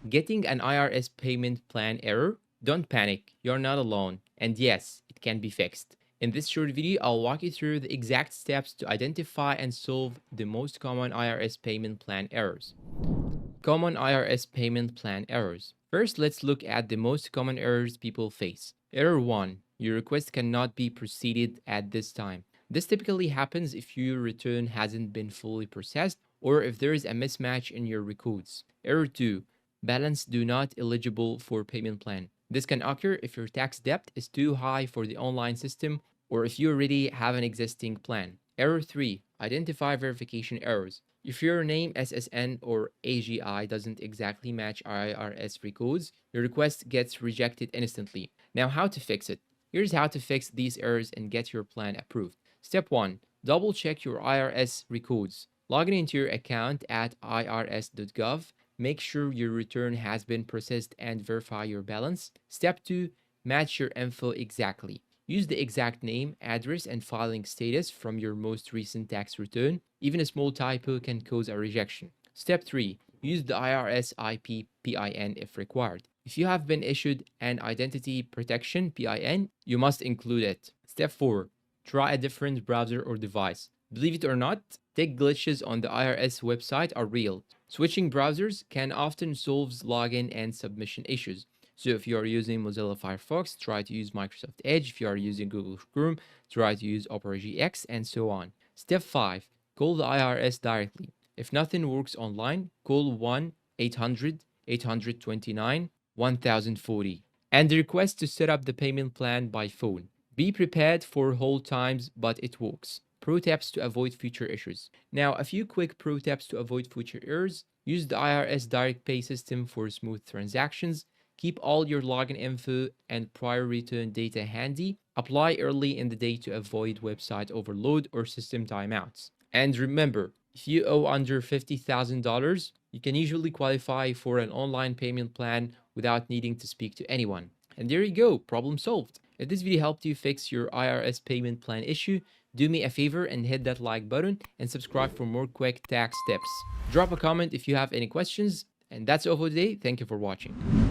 Getting an IRS payment plan error? Don't panic, you're not alone. And yes, it can be fixed. In this short video, I'll walk you through the exact steps to identify and solve the most common IRS payment plan errors. Common IRS payment plan errors. First, let's look at the most common errors people face. Error 1. Your request cannot be proceeded at this time. This typically happens if your return hasn't been fully processed or if there is a mismatch in your records. Error 2. Balance do not eligible for payment plan. This can occur if your tax debt is too high for the online system or if you already have an existing plan. Error 3. Identify verification errors. If your name, SSN, or AGI doesn't exactly match IRS records, your request gets rejected instantly. Now, how to fix it? Here's how to fix these errors and get your plan approved. Step 1. Double check your IRS records. Log into your account at irs.gov. Make sure your return has been processed and verify your balance. Step 2. Match your info exactly. Use the exact name, address, and filing status from your most recent tax return. Even a small typo can cause a rejection. Step 3. Use the IRS IP PIN if required. If you have been issued an identity protection PIN, you must include it. Step 4. Try a different browser or device. Believe it or not, tech glitches on the IRS website are real. Switching browsers can often solve login and submission issues. So if you are using Mozilla Firefox, try to use Microsoft Edge. If you are using Google Chrome, try to use Opera GX, and so on. Step 5. Call the IRS directly. If nothing works online, call 1-800-829-1040 and request to set up the payment plan by phone. Be prepared for hold times, but it works. Pro tips to avoid future issues. Now, a few quick pro tips to avoid future errors. Use the IRS Direct Pay system for smooth transactions. Keep all your login info and prior return data handy. Apply early in the day to avoid website overload or system timeouts. And remember, if you owe under $50,000, you can usually qualify for an online payment plan without needing to speak to anyone. And there you go, problem solved. If this video helped you fix your IRS payment plan issue, do me a favor and hit that like button and subscribe for more quick tax tips. Drop a comment if you have any questions. And that's all for today. Thank you for watching.